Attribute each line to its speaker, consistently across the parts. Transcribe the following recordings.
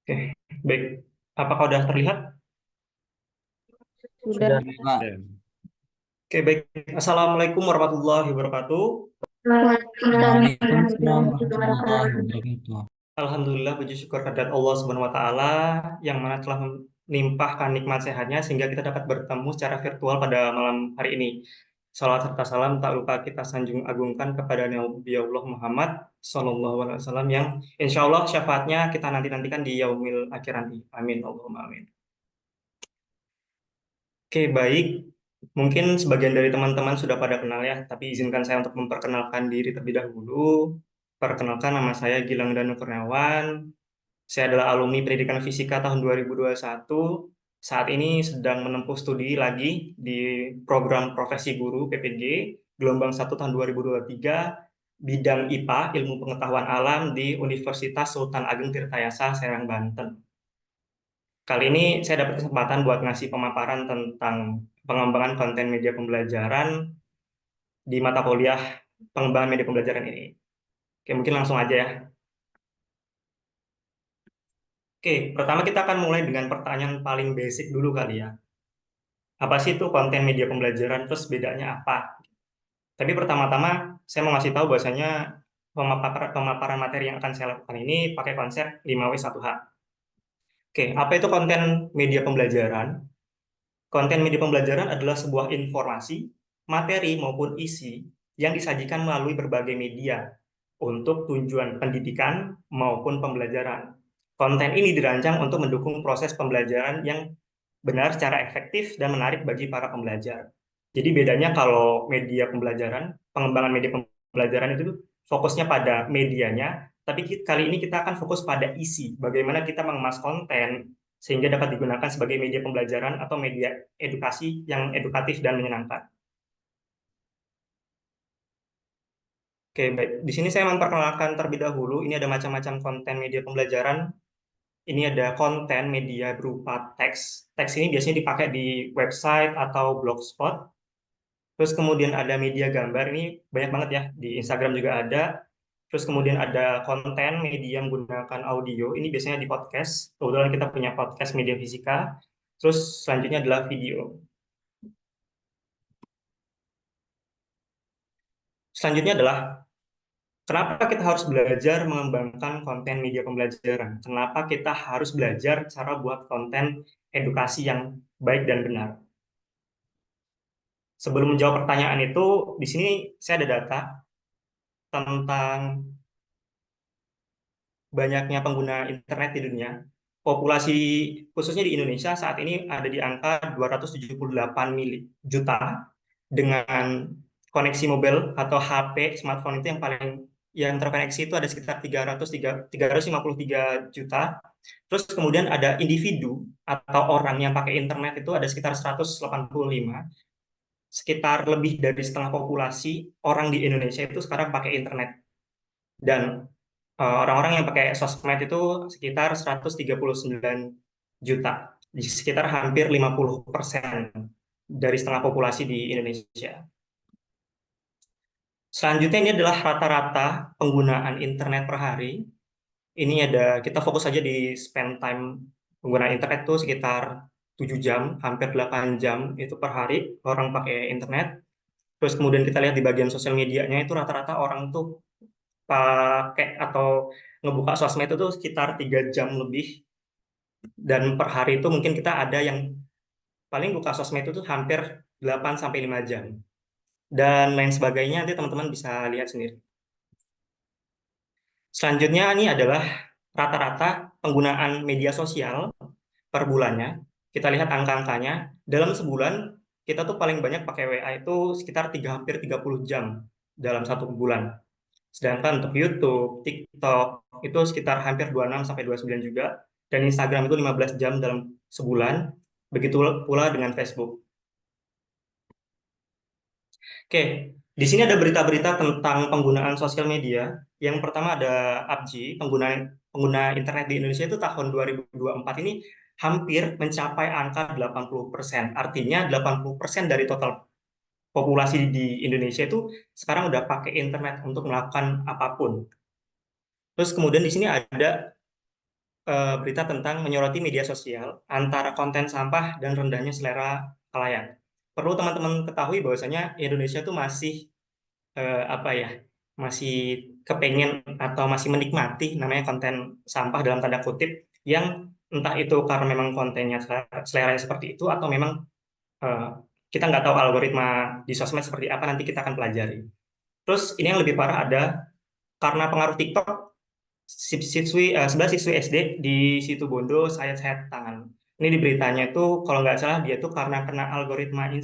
Speaker 1: Oke, baik. Apakah sudah terlihat?
Speaker 2: Sudah.
Speaker 3: Sudah, Pak.
Speaker 1: Ya. Oke, baik. Assalamualaikum warahmatullahi wabarakatuh.
Speaker 2: Waalaikumsalam
Speaker 3: Waalaikumsalam
Speaker 2: warahmatullahi
Speaker 3: warahmatullahi
Speaker 2: wabarakatuh.
Speaker 3: wabarakatuh.
Speaker 1: Alhamdulillah, puji syukur kehadirat Allah Subhanahu wa Ta'ala yang mana telah melimpahkan nikmat sehatnya sehingga kita dapat bertemu secara virtual pada malam hari ini. Salawat serta salam tak lupa kita sanjung agungkan kepada Nabi Allah Muhammad Sallallahu Alaihi Wasallam yang insya Allah syafaatnya kita nantikan di yaumil akhir nanti. Amin. Allahumma amin. Oke, baik. Mungkin sebagian dari teman-teman sudah pada kenal ya, tapi izinkan saya untuk memperkenalkan diri terlebih dahulu. Perkenalkan, nama saya Gilang Danu Kurniawan. Saya adalah alumni Pendidikan Fisika tahun 2021. Saat ini sedang menempuh studi lagi di program Profesi Guru PPG gelombang 1 tahun 2023, bidang IPA, Ilmu Pengetahuan Alam di Universitas Sultan Ageng Tirtayasa, Serang, Banten. Kali ini saya dapat kesempatan buat ngasih pemaparan tentang pengembangan konten media pembelajaran di mata kuliah pengembangan media pembelajaran ini. Oke, mungkin langsung aja ya. Oke, pertama kita akan mulai dengan pertanyaan paling basic dulu kali ya. Apa sih itu konten media pembelajaran, terus bedanya apa? Tapi pertama-tama saya mau ngasih tahu bahwasanya pemaparan materi yang akan saya lakukan ini pakai konsep 5W1H. Oke, apa itu konten media pembelajaran? Konten media pembelajaran adalah sebuah informasi, materi maupun isi yang disajikan melalui berbagai media untuk tujuan pendidikan maupun pembelajaran. Konten ini dirancang untuk mendukung proses pembelajaran yang benar secara efektif dan menarik bagi para pembelajar. Jadi bedanya kalau media pembelajaran, pengembangan media pembelajaran itu fokusnya pada medianya, tapi kali ini kita akan fokus pada isi, bagaimana kita mengemas konten sehingga dapat digunakan sebagai media pembelajaran atau media edukasi yang edukatif dan menyenangkan. Oke, baik. Di sini saya memperkenalkan terlebih dahulu, ini ada macam-macam konten media pembelajaran. Ini ada konten media berupa teks. Teks ini biasanya dipakai di website atau blogspot. Terus kemudian ada media gambar, ini banyak banget ya, di Instagram juga ada. Terus kemudian ada konten media menggunakan audio, ini biasanya di podcast. Kebetulan kita punya podcast media fisika. Terus selanjutnya adalah video. Selanjutnya adalah kenapa kita harus belajar mengembangkan konten media pembelajaran? Kenapa kita harus belajar cara buat konten edukasi yang baik dan benar? Sebelum menjawab pertanyaan itu, di sini saya ada data tentang banyaknya pengguna internet di dunia. Populasi khususnya di Indonesia saat ini ada di angka 278 juta dengan koneksi mobil atau HP smartphone itu yang paling yang terkoneksi itu ada sekitar 353 juta. Terus kemudian ada individu atau orang yang pakai internet itu ada sekitar 185. Sekitar lebih dari setengah populasi orang di Indonesia itu sekarang pakai internet. Dan orang-orang yang pakai sosmed itu sekitar 139 juta, di sekitar hampir 50% dari setengah populasi di Indonesia. Selanjutnya ini adalah rata-rata penggunaan internet per hari. Ini ada, kita fokus saja di spend time penggunaan internet itu sekitar 7 jam, hampir 8 jam itu per hari orang pakai internet. Terus kemudian kita lihat di bagian sosial medianya itu rata-rata orang tuh pakai atau ngebuka sosmed itu tuh sekitar 3 jam lebih, dan per hari itu mungkin kita ada yang paling buka sosmed itu tuh hampir 8 sampai 5 jam dan lain sebagainya, nanti teman-teman bisa lihat sendiri. Selanjutnya ini adalah rata-rata penggunaan media sosial per bulannya. Kita lihat angka-angkanya. Dalam sebulan kita tuh paling banyak pakai WA itu sekitar hampir 30 jam dalam satu bulan. Sedangkan untuk YouTube, TikTok itu sekitar hampir 26 sampai 29 juga, dan Instagram itu 15 jam dalam sebulan. Begitu pula dengan Facebook. Oke, di sini ada berita-berita tentang penggunaan sosial media. Yang pertama ada PUBG, pengguna internet di Indonesia itu tahun 2024 ini hampir mencapai angka 80%. Artinya 80% dari total populasi di Indonesia itu sekarang udah pakai internet untuk melakukan apapun. Terus kemudian di sini ada berita tentang menyoroti media sosial antara konten sampah dan rendahnya selera khalayak. Perlu teman-teman ketahui bahwasanya Indonesia tuh masih apa ya, masih kepengen atau masih menikmati namanya konten sampah dalam tanda kutip, yang entah itu karena memang kontennya seleranya seperti itu atau memang eh, kita nggak tahu algoritma di sosmed seperti apa, nanti kita akan pelajari. Terus ini yang lebih parah ada karena pengaruh TikTok, 11 siswi SD di situ Bondo sayat-sayat tangan. Ini di beritanya itu kalau nggak salah dia tuh karena kena algoritmanya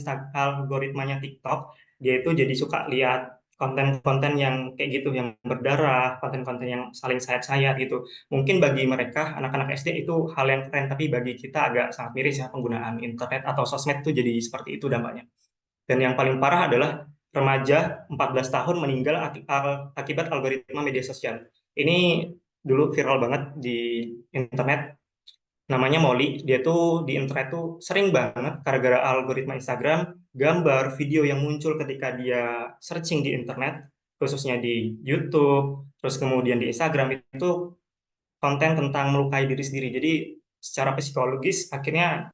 Speaker 1: TikTok, dia itu jadi suka lihat konten-konten yang kayak gitu, yang berdarah, konten-konten yang saling sayat-sayat gitu. Mungkin bagi mereka anak-anak SD itu hal yang keren, tapi bagi kita agak sangat miris ya, penggunaan internet atau sosmed itu jadi seperti itu dampaknya. Dan yang paling parah adalah remaja 14 tahun meninggal akibat algoritma media sosial. Ini dulu viral banget di internet, namanya Molly. Dia tuh di internet tuh sering banget gara-gara algoritma Instagram, gambar, video yang muncul ketika dia searching di internet, khususnya di YouTube, terus kemudian di Instagram itu konten tentang melukai diri sendiri. Jadi secara psikologis akhirnya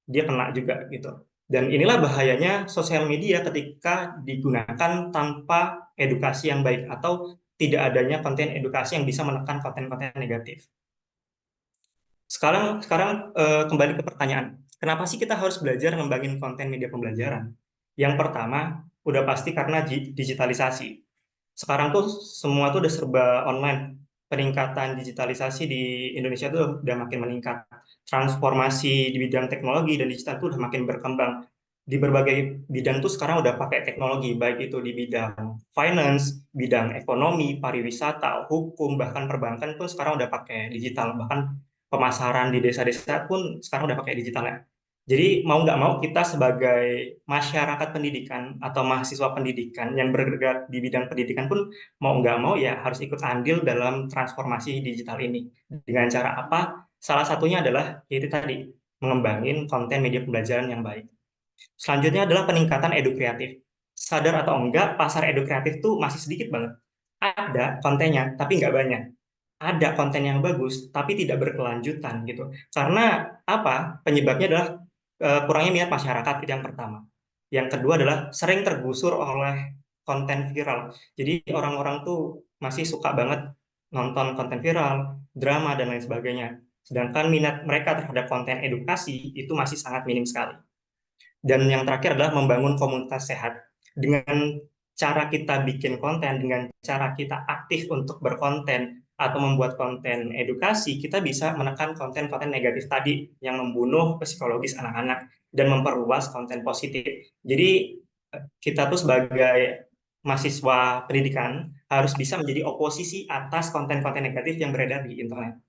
Speaker 1: dia kena juga gitu. Dan inilah bahayanya sosial media ketika digunakan tanpa edukasi yang baik atau tidak adanya konten edukasi yang bisa menekan konten-konten negatif. Sekarang sekarang kembali ke pertanyaan, kenapa sih kita harus belajar ngembangin konten media pembelajaran? Yang pertama, udah pasti karena digitalisasi. Sekarang tuh semua tuh udah serba online. Peningkatan digitalisasi di Indonesia tuh udah makin meningkat. Transformasi di bidang teknologi dan digital tuh udah makin berkembang. Di berbagai bidang tuh sekarang udah pakai teknologi, baik itu di bidang finance, bidang ekonomi, pariwisata, hukum, bahkan perbankan pun sekarang udah pakai digital. Bahkan pemasaran di desa-desa pun sekarang udah pakai digital ya. Jadi mau nggak mau kita sebagai masyarakat pendidikan atau mahasiswa pendidikan yang bergerak di bidang pendidikan pun mau nggak mau ya harus ikut andil dalam transformasi digital ini. Dengan cara apa? Salah satunya adalah yaitu tadi, mengembangin konten media pembelajaran yang baik. Selanjutnya adalah peningkatan edu kreatif. Sadar atau enggak, pasar edu kreatif tuh masih sedikit banget. Ada kontennya, tapi nggak banyak. Ada konten yang bagus, tapi tidak berkelanjutan gitu. Karena apa? Penyebabnya adalah kurangnya minat masyarakat, itu yang pertama. Yang kedua adalah sering tergusur oleh konten viral. Jadi orang-orang tuh masih suka banget nonton konten viral, drama, dan lain sebagainya. Sedangkan minat mereka terhadap konten edukasi itu masih sangat minim sekali. Dan yang terakhir adalah membangun komunitas sehat. Dengan cara kita bikin konten, dengan cara kita aktif untuk berkonten atau membuat konten edukasi, kita bisa menekan konten-konten negatif tadi yang membunuh psikologis anak-anak dan memperluas konten positif. Jadi kita tuh sebagai mahasiswa pendidikan harus bisa menjadi oposisi atas konten-konten negatif yang beredar di internet.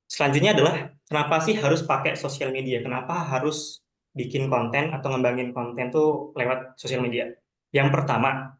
Speaker 1: Selanjutnya adalah kenapa sih harus pakai sosial media? Kenapa harus bikin konten atau ngembangin konten tuh lewat sosial media? Yang pertama,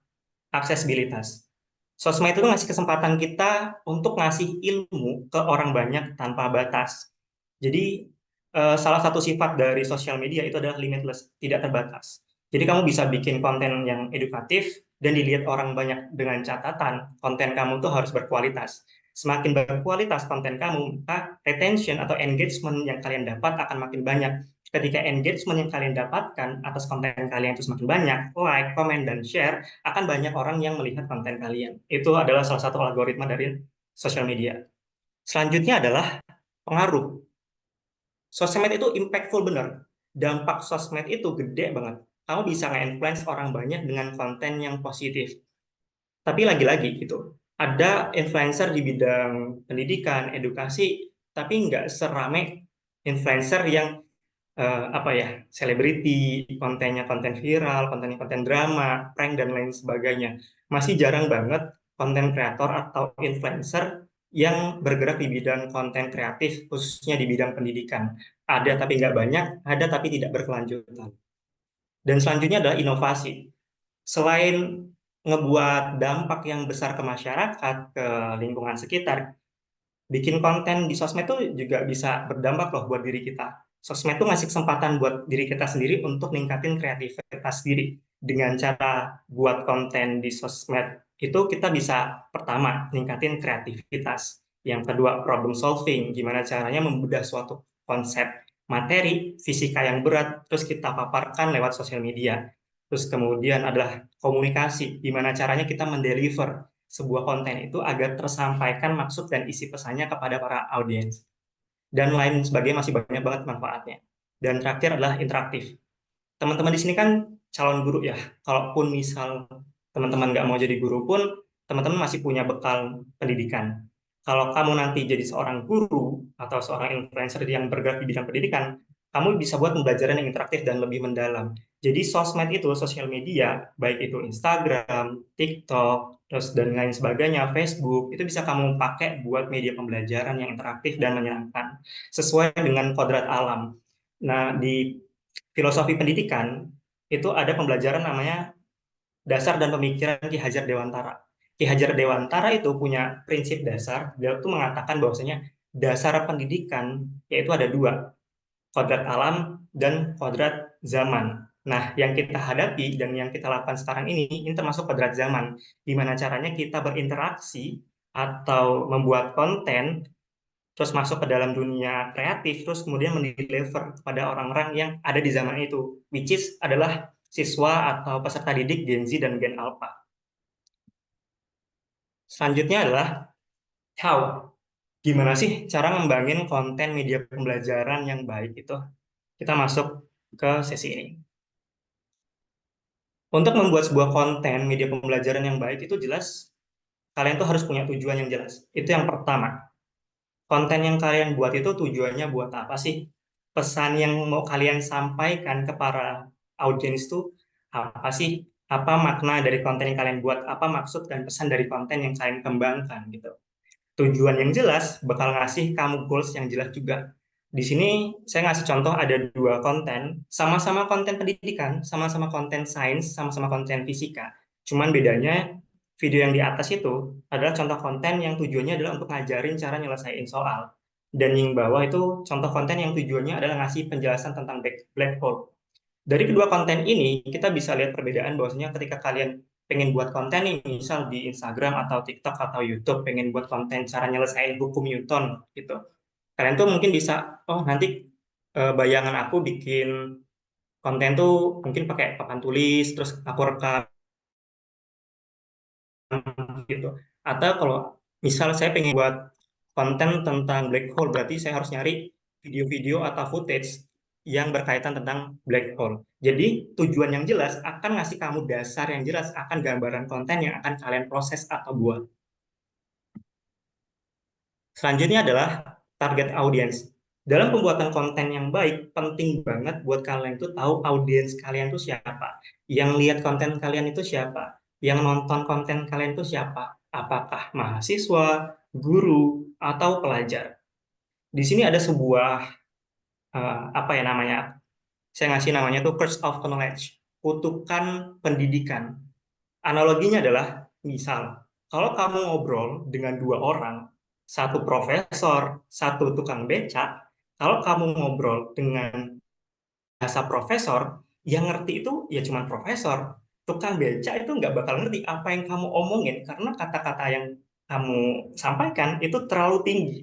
Speaker 1: aksesibilitas. Sosmed itu ngasih kesempatan kita untuk ngasih ilmu ke orang banyak tanpa batas. Jadi salah satu sifat dari sosial media itu adalah limitless, tidak terbatas. Jadi kamu bisa bikin konten yang edukatif dan dilihat orang banyak dengan catatan konten kamu tuh harus berkualitas. Semakin berkualitas konten kamu, maka retention atau engagement yang kalian dapat akan makin banyak. Ketika engagement yang kalian dapatkan atas konten kalian itu semakin banyak, like, comment, dan share, akan banyak orang yang melihat konten kalian. Itu adalah salah satu algoritma dari sosial media. Selanjutnya adalah pengaruh. Sosmed itu impactful bener. Dampak sosmed itu gede banget. Kamu bisa nge-influence orang banyak dengan konten yang positif. Tapi lagi-lagi gitu, ada influencer di bidang pendidikan, edukasi, tapi nggak serame influencer yang apa ya, selebriti, kontennya konten viral, kontennya konten drama, prank, dan lain sebagainya. Masih jarang banget konten kreator atau influencer yang bergerak di bidang konten kreatif, khususnya di bidang pendidikan. Ada tapi nggak banyak, ada tapi tidak berkelanjutan. Dan selanjutnya adalah inovasi. Selain ngebuat dampak yang besar ke masyarakat, ke lingkungan sekitar, bikin konten di sosmed tuh juga bisa berdampak loh buat diri kita. Sosmed tuh ngasih kesempatan buat diri kita sendiri untuk ningkatin kreativitas diri dengan cara buat konten di sosmed itu kita bisa pertama ningkatin kreativitas. Yang kedua, problem solving, gimana caranya membedah suatu konsep materi fisika yang berat terus kita paparkan lewat sosial media. Terus kemudian adalah komunikasi, gimana caranya kita mendeliver sebuah konten itu agar tersampaikan maksud dan isi pesannya kepada para audiens. Dan lain sebagainya, masih banyak banget manfaatnya. Dan terakhir adalah interaktif. Teman-teman di sini kan calon guru ya. Kalaupun misal teman-teman nggak mau jadi guru pun, teman-teman masih punya bekal pendidikan. Kalau kamu nanti jadi seorang guru atau seorang influencer yang bergerak di bidang pendidikan, kamu bisa buat pembelajaran yang interaktif dan lebih mendalam. Jadi sosmed itu, sosial media, baik itu Instagram, TikTok, terus dan lain sebagainya, Facebook, itu bisa kamu pakai buat media pembelajaran yang interaktif dan menyenangkan, sesuai dengan kodrat alam. Nah, di filosofi pendidikan itu ada pembelajaran namanya dasar dan pemikiran Ki Hajar Dewantara. Ki Hajar Dewantara itu punya prinsip dasar, dia itu mengatakan bahwasanya dasar pendidikan yaitu ada dua, kodrat alam dan kodrat zaman. Nah, yang kita hadapi dan yang kita lakukan sekarang ini termasuk kodrat zaman, di mana caranya kita berinteraksi atau membuat konten terus masuk ke dalam dunia kreatif, terus kemudian mendeliver kepada orang-orang yang ada di zaman itu, which is adalah siswa atau peserta didik Gen Z dan Gen Alpha. Selanjutnya adalah how. Gimana sih cara ngembangin konten media pembelajaran yang baik itu? Kita masuk ke sesi ini. Untuk membuat sebuah konten media pembelajaran yang baik itu jelas kalian tuh harus punya tujuan yang jelas. Itu yang pertama. Konten yang kalian buat itu tujuannya buat apa sih? Pesan yang mau kalian sampaikan ke para audiens itu apa sih? Apa makna dari konten yang kalian buat? Apa maksud dan pesan dari konten yang kalian kembangkan gitu? Tujuan yang jelas bakal ngasih kamu goals yang jelas juga. Di sini saya ngasih contoh ada dua konten, sama-sama konten pendidikan, sama-sama konten sains, sama-sama konten fisika. Cuman bedanya video yang di atas itu adalah contoh konten yang tujuannya adalah untuk ngajarin cara nyelesain soal. Dan yang bawah itu contoh konten yang tujuannya adalah ngasih penjelasan tentang black hole. Dari kedua konten ini, kita bisa lihat perbedaan bahwasanya ketika kalian pengen buat konten nih, misal di Instagram atau TikTok atau YouTube, pengen buat konten cara nyelesain hukum Newton gitu. Kalian tuh mungkin bisa, oh nanti bayangan aku bikin konten tuh mungkin pakai papan tulis, terus aku rekam gitu. Atau kalau misal saya pengen buat konten tentang black hole, berarti saya harus nyari video-video atau footage yang berkaitan tentang black hole. Jadi tujuan yang jelas akan ngasih kamu dasar yang jelas akan gambaran konten yang akan kalian proses atau buat. Selanjutnya adalah target audience. Dalam pembuatan konten yang baik, penting banget buat kalian itu tahu audiens kalian itu siapa. Yang lihat konten kalian itu siapa. Yang nonton konten kalian itu siapa. Apakah mahasiswa, guru, atau pelajar. Di sini ada sebuah, apa ya namanya, saya ngasih namanya tuh curse of knowledge, kutukan pendidikan. Analoginya adalah, misal, kalau kamu ngobrol dengan dua orang, satu profesor, satu tukang becak, kalau kamu ngobrol dengan bahasa profesor, yang ngerti itu ya cuma profesor. Tukang becak itu nggak bakal ngerti apa yang kamu omongin, karena kata-kata yang kamu sampaikan itu terlalu tinggi.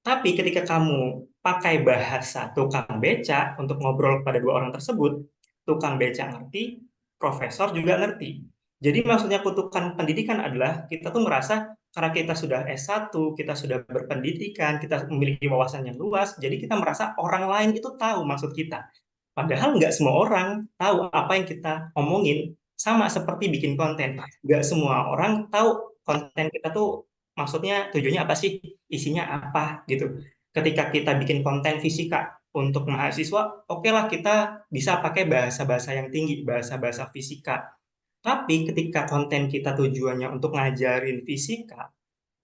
Speaker 1: Tapi ketika kamu pakai bahasa tukang beca untuk ngobrol pada dua orang tersebut, tukang beca ngerti, profesor juga ngerti. Jadi maksudnya kutukan pendidikan adalah kita tuh merasa karena kita sudah S1, kita sudah berpendidikan, kita memiliki wawasan yang luas, jadi kita merasa orang lain itu tahu maksud kita. Padahal nggak semua orang tahu apa yang kita omongin, sama seperti bikin konten. Nggak semua orang tahu konten kita tuh maksudnya tujuannya apa sih, isinya apa gitu. Ketika kita bikin konten fisika untuk mahasiswa, oke lah kita bisa pakai bahasa-bahasa yang tinggi, bahasa-bahasa fisika. Tapi ketika konten kita tujuannya untuk ngajarin fisika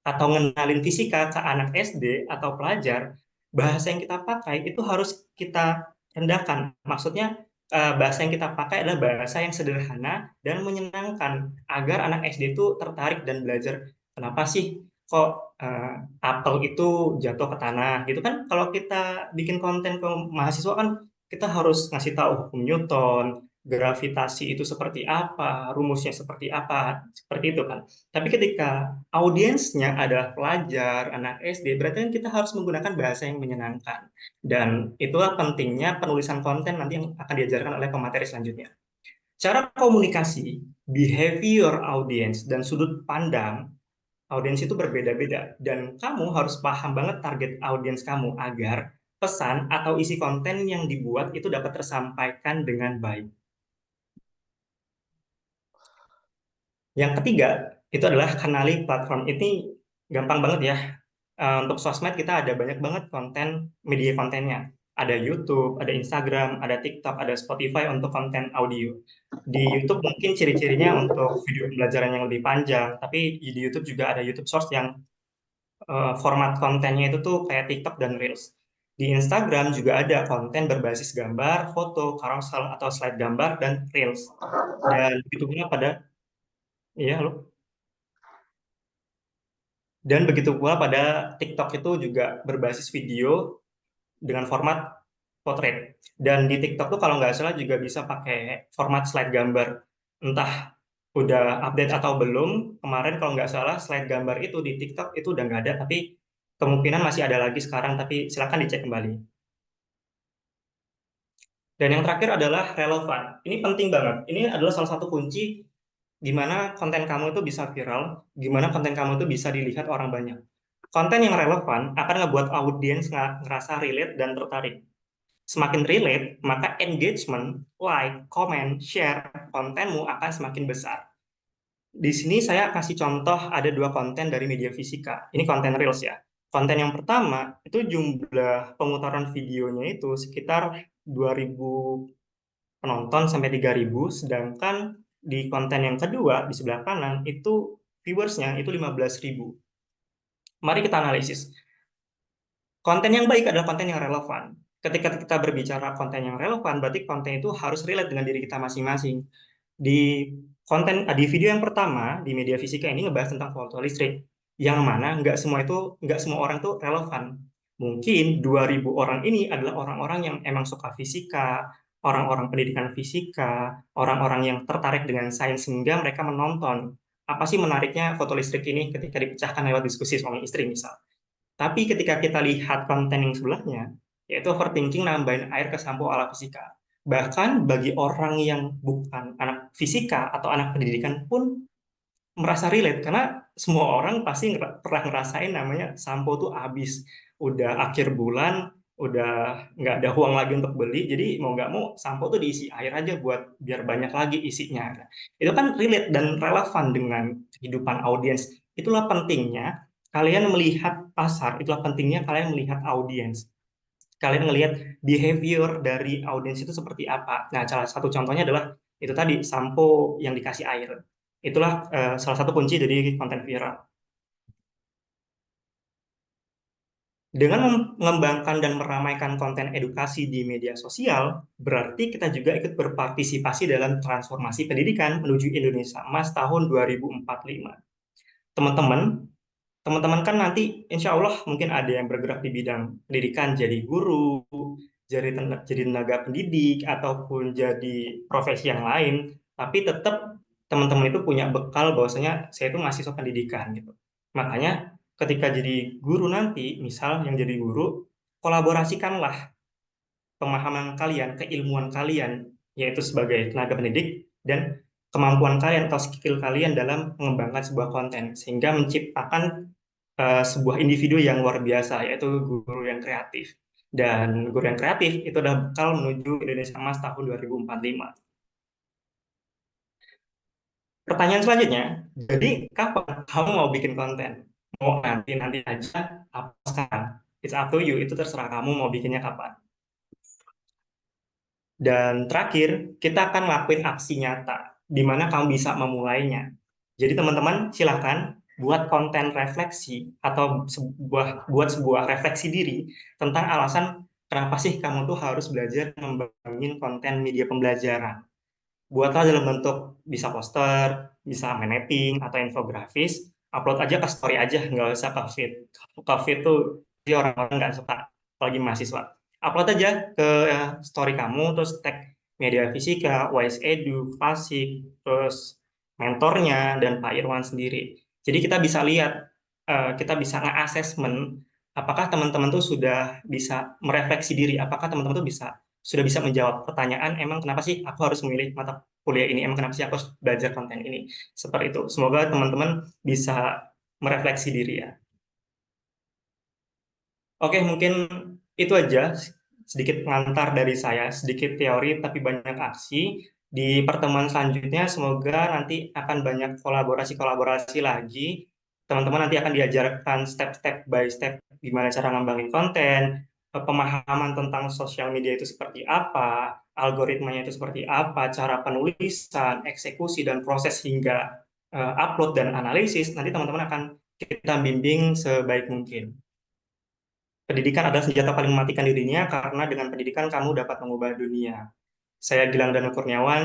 Speaker 1: atau ngenalin fisika ke anak SD atau pelajar, bahasa yang kita pakai itu harus kita rendahkan. Maksudnya bahasa yang kita pakai adalah bahasa yang sederhana dan menyenangkan agar anak SD itu tertarik dan belajar kenapa sih kok apel itu jatuh ke tanah gitu kan. Kalau kita bikin konten ke mahasiswa kan kita harus ngasih tahu hukum Newton, gravitasi itu seperti apa, rumusnya seperti apa, seperti itu kan. Tapi ketika audiensnya adalah pelajar, anak SD, berarti kan kita harus menggunakan bahasa yang menyenangkan. Dan itulah pentingnya penulisan konten nanti yang akan diajarkan oleh pemateri selanjutnya. Cara komunikasi, behavior audience, dan sudut pandang audiens itu berbeda-beda. Dan kamu harus paham banget target audiens kamu agar pesan atau isi konten yang dibuat itu dapat tersampaikan dengan baik. Yang ketiga, itu adalah kenali platform. Ini gampang banget ya. Untuk sosmed kita ada banyak banget konten, media kontennya. Ada YouTube, ada Instagram, ada TikTok, ada Spotify untuk konten audio. Di YouTube mungkin ciri-cirinya untuk video pembelajaran yang lebih panjang, tapi di YouTube juga ada YouTube Shorts yang format kontennya itu tuh kayak TikTok dan Reels. Di Instagram juga ada konten berbasis gambar, foto, carousel atau slide gambar, dan Reels. Dan begitu pula pada, iya, halo. Dan begitu pula pada TikTok itu juga berbasis video dengan format portrait. Dan di TikTok tuh kalau nggak salah juga bisa pakai format slide gambar. Entah udah update atau belum, kemarin kalau nggak salah slide gambar itu di TikTok itu udah nggak ada, tapi kemungkinan masih ada lagi sekarang, tapi silakan dicek kembali. Dan yang terakhir adalah relevan. Ini penting banget. Ini adalah salah satu kunci di mana konten kamu itu bisa viral, di mana konten kamu itu bisa dilihat orang banyak. Konten yang relevan akan ngebuat audiens ngerasa relate dan tertarik. Semakin relate, maka engagement, like, comment, share kontenmu akan semakin besar. Di sini saya kasih contoh ada dua konten dari media fisika. Ini konten Reels ya. Konten yang pertama, itu jumlah pemutaran videonya itu sekitar 2.000 penonton sampai 3.000, sedangkan di konten yang kedua, di sebelah kanan, itu viewersnya itu 15.000. Mari kita analisis. Konten yang baik adalah konten yang relevan. Ketika kita berbicara konten yang relevan, berarti konten itu harus relate dengan diri kita masing-masing. Di video yang pertama di media fisika ini ngebahas tentang foto listrik, yang mana nggak semua orang tuh relevan. Mungkin 2.000 orang ini adalah orang-orang yang emang suka fisika, orang-orang pendidikan fisika, orang-orang yang tertarik dengan sains sehingga mereka menonton. Apa sih menariknya foto listrik ini ketika dipecahkan lewat diskusi suami istri misal. Tapi ketika kita lihat konten yang sebelahnya, yaitu overthinking nambahin air ke sampo ala fisika. Bahkan bagi orang yang bukan anak fisika atau anak pendidikan pun merasa relate, karena semua orang pasti pernah ngerasain namanya sampo tuh habis. Udah akhir bulan, udah nggak ada uang lagi untuk beli, jadi mau nggak mau sampo tuh diisi air aja buat biar banyak lagi isinya. Nah, itu kan relate dan relevan dengan kehidupan audiens. Itulah pentingnya kalian melihat pasar, itulah pentingnya kalian melihat audiens. Kalian melihat behavior dari audiens itu seperti apa. Nah, salah satu contohnya adalah itu tadi, sampo yang dikasih air. Itulah salah satu kunci dari konten viral. Dengan mengembangkan dan meramaikan konten edukasi di media sosial, berarti kita juga ikut berpartisipasi dalam transformasi pendidikan menuju Indonesia Emas tahun 2045. Teman-teman, teman-teman kan nanti insya Allah mungkin ada yang bergerak di bidang pendidikan, jadi guru, jadi tenaga pendidik, ataupun jadi profesi yang lain, tapi tetap teman-teman itu punya bekal bahwasanya saya itu mahasiswa pendidikan gitu. Makanya ketika jadi guru nanti, misal yang jadi guru, kolaborasikanlah pemahaman kalian, keilmuan kalian, yaitu sebagai tenaga pendidik, dan kemampuan kalian atau skill kalian dalam mengembangkan sebuah konten, sehingga menciptakan sebuah individu yang luar biasa, yaitu guru yang kreatif. Dan guru yang kreatif itu adalah bekal menuju Indonesia Emas tahun 2045. Pertanyaan selanjutnya, jadi kapan kamu mau bikin konten? Mau nanti aja, apa sekarang? It's up to you, itu terserah kamu mau bikinnya kapan. Dan terakhir, kita akan ngelakuin aksi nyata, di mana kamu bisa memulainya. Jadi teman-teman, silahkan buat konten refleksi atau buat sebuah refleksi diri tentang alasan kenapa sih kamu tuh harus belajar membangun konten media pembelajaran. Buatlah dalam bentuk bisa poster, bisa mapping atau infografis, upload aja ke story aja, nggak usah ke feed. Ke feed tuh orang-orang nggak suka, apalagi mahasiswa. Upload aja ke story kamu, terus tag Media Fisika, Wise Edu, Klasik, terus mentornya, dan Pak Irwan sendiri. Jadi kita bisa lihat, kita bisa nge-assessment apakah teman-teman tuh sudah bisa merefleksi diri, apakah teman-teman tuh sudah bisa menjawab pertanyaan, emang kenapa sih aku harus memilih mata kuliah ini, emang kenapa sih aku harus belajar konten ini, seperti itu. Semoga teman-teman bisa merefleksi diri ya. Oke, mungkin itu aja sedikit pengantar dari saya, sedikit teori tapi banyak aksi. Di pertemuan selanjutnya semoga nanti akan banyak kolaborasi-kolaborasi lagi. Teman-teman nanti akan diajarkan step-step by step gimana cara ngembangin konten, pemahaman tentang sosial media itu seperti apa, algoritmanya itu seperti apa, cara penulisan, eksekusi, dan proses hingga upload dan analisis. Nanti teman-teman akan kita bimbing sebaik mungkin. Pendidikan adalah senjata paling mematikan dirinya karena dengan pendidikan kamu dapat mengubah dunia. Saya Gilang Danu Kurniawan,